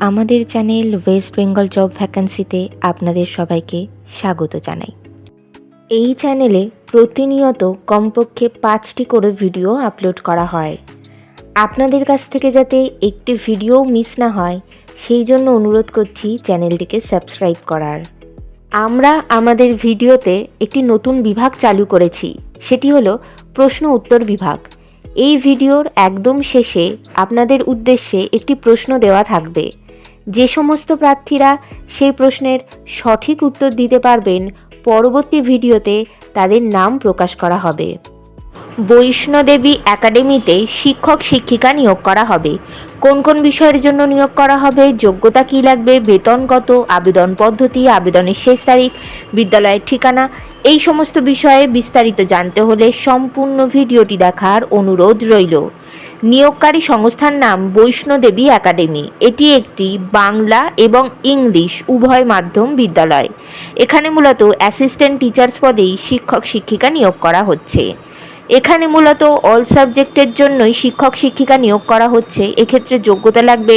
আমাদের channel West Bengal job ভ্যাকান্সিতে আপনাদের সবাইকে স্বাগত জানাই। এই চ্যানেলে প্রতিনিয়ত কমপক্ষে 5টি করে ভিডিও আপলোড করা হয়। আপনাদের কাছ থেকে যাতে একটি ভিডিও মিস না হয় সেই জন্য অনুরোধ করছি চ্যানেলটিকে সাবস্ক্রাইব করার। আমরা আমাদের ভিডিওতে একটি নতুন বিভাগ চালু করেছি, সেটি হলো প্রশ্ন উত্তর বিভাগ। এই ভিডিওর একদম শেষে আপনাদের উদ্দেশ্যে একটি প্রশ্ন দেওয়া থাকবে। যে সমস্ত প্রার্থীরা সেই প্রশ্নের সঠিক উত্তর দিতে পারবেন, পরবর্তী ভিডিওতে তাদের নাম প্রকাশ করা হবে। বৈষ্ণোদেবী একাডেমিতে শিক্ষক শিক্ষিকা নিয়োগ করা হবে। কোন কোন বিষয়ের জন্য নিয়োগ করা হবে, যোগ্যতা কী লাগবে, বেতন কত, আবেদন পদ্ধতি, আবেদনের শেষ তারিখ, বিদ্যালয়ের ঠিকানা, এই সমস্ত বিষয়ে বিস্তারিত জানতে হলে সম্পূর্ণ ভিডিওটি দেখার অনুরোধ রইল। নিয়োগকারী সংস্থার নাম বৈষ্ণোদেবী একাডেমি। এটি একটি বাংলা এবং ইংলিশ উভয় মাধ্যম বিদ্যালয়। এখানে মূলত অ্যাসিস্ট্যান্ট টিচার্স পদেই শিক্ষক শিক্ষিকা নিয়োগ করা হচ্ছে। এখানে মূলত অল সাবজেক্টের জন্যই শিক্ষক শিক্ষিকা নিয়োগ করা হচ্ছে। এক্ষেত্রে যোগ্যতা লাগবে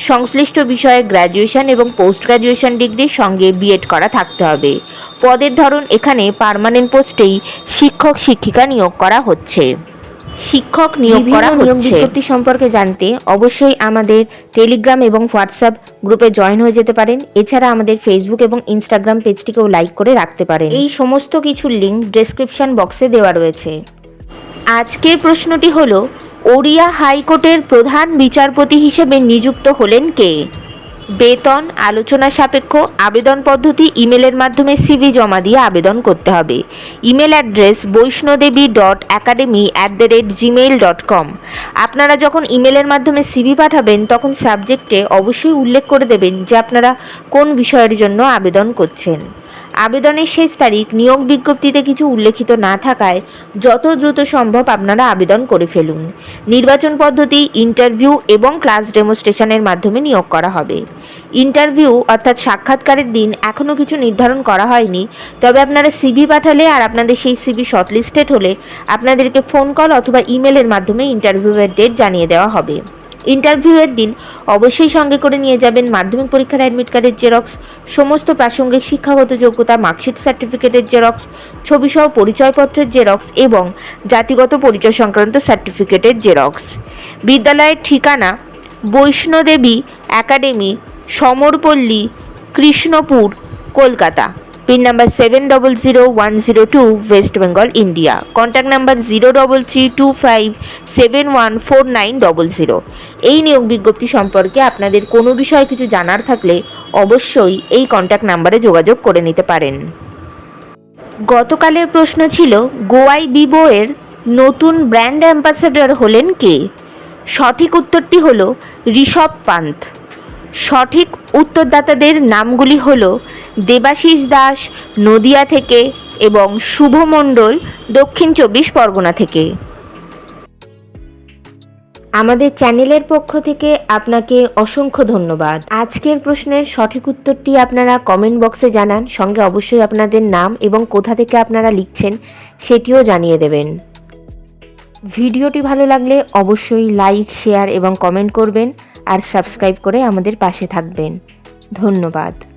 সংশ্লিষ্ট বিষয়ে গ্র্যাজুয়েশন এবং পোস্ট গ্র্যাজুয়েশন ডিগ্রির সঙ্গে বিএড করা থাকতে হবে। পদের ধরন এখানে পার্মানেন্ট পোস্টেই শিক্ষক শিক্ষিকা নিয়োগ করা হচ্ছে। শিক্ষক নিয়োগ করা হচ্ছে। নিয়োগ বিজ্ঞপ্তি সম্পর্কে জানতে অবশ্যই আমাদের টেলিগ্রাম এবং হোয়াটসঅ্যাপ গ্রুপে জয়েন হয়ে যেতে পারেন। এছাড়া আমাদের ফেসবুক এবং ইনস্টাগ্রাম পেজটিকেও লাইক করে রাখতে পারেন। এই সমস্ত কিছুর লিঙ্ক ডেসক্রিপশন বক্সে দেওয়া রয়েছে। আজকের প্রশ্নটি হলো, ওড়িয়া হাইকোর্টের প্রধান বিচারপতি হিসেবে নিযুক্ত হলেন কে? বেতন আলোচনা সাপেক্ষ। আবেদন পদ্ধতি ইমেলের মাধ্যমে সিভি জমা দিয়ে আবেদন করতে হবে। Email address vaishnodebi.academy@gmail.com। আপনারা যখন ইমেলের মাধ্যমে সিভি পাঠাবেন তখন সাবজেক্টে অবশ্যই উল্লেখ করে দেবেন যে আপনারা কোন বিষয়ের জন্য আবেদন করছেন। আবেদনের শেষ তারিখ নিয়োগ বিজ্ঞপ্তিতে কিছু উল্লেখিত না থাকায় যত দ্রুত সম্ভব আপনারা আবেদন করে ফেলুন। নির্বাচন পদ্ধতি ইন্টারভিউ এবং ক্লাস ডেমোস্ট্রেশনের মাধ্যমে নিয়োগ করা হবে। ইন্টারভিউ অর্থাৎ সাক্ষাৎকারের দিন এখনও কিছু নির্ধারণ করা হয়নি, তবে আপনারা সিভি পাঠালে আর আপনাদের সেই সিভি শর্টলিস্টেড হলে আপনাদেরকে ফোন কল অথবা ইমেলের মাধ্যমে ইন্টারভিউয়ের ডেট জানিয়ে দেওয়া হবে। ইন্টারভিউয়ের দিন অবশ্যই সঙ্গে করে নিয়ে যাবেন মাধ্যমিক পরীক্ষার অ্যাডমিট কার্ডের জেরক্স, সমস্ত প্রাসঙ্গিক শিক্ষাগত যোগ্যতা মার্কশিট সার্টিফিকেটের জেরক্স, ছবিসহ পরিচয়পত্রের জেরক্স এবং জাতিগত পরিচয় সংক্রান্ত সার্টিফিকেটের জেরক্স। বিদ্যালয়ের ঠিকানা Vaishnodevi academy, Samarpally, Krishnapur, Kolkata. Pin number 700102, West Bengal, India. Contact number 03325714900। এই নিয়োগ বিজ্ঞপ্তি সম্পর্কে আপনাদের কোনো বিষয়ে কিছু জানার থাকলে অবশ্যই এই কন্ট্যাক্ট নাম্বারে যোগাযোগ করে নিতে পারেন। গতকালের প্রশ্ন ছিল, গোয়াই বিবো এর নতুন ব্র্যান্ড অ্যাম্বাসাডর হলেন কে? সঠিক উত্তরটি হলো ঋষভ পান্থ। সঠিক উত্তরদাতাদের নামগুলি হল দেবাশিস দাস নদিয়া থেকে এবং শুভ মণ্ডল দক্ষিণ 24 পরগনা থেকে। আমাদের চ্যানেলের পক্ষ থেকে আপনাকে অসংখ্য ধন্যবাদ। আজকের প্রশ্নের সঠিক উত্তরটি আপনারা কমেন্ট বক্সে জানান, সঙ্গে অবশ্যই আপনাদের নাম এবং কোথা থেকে আপনারা লিখছেন সেটিও জানিয়ে দেবেন। ভিডিওটি ভালো লাগলে অবশ্যই লাইক, শেয়ার এবং কমেন্ট করবেন আর সাবস্ক্রাইব করে আমাদের পাশে থাকবেন। ধন্যবাদ।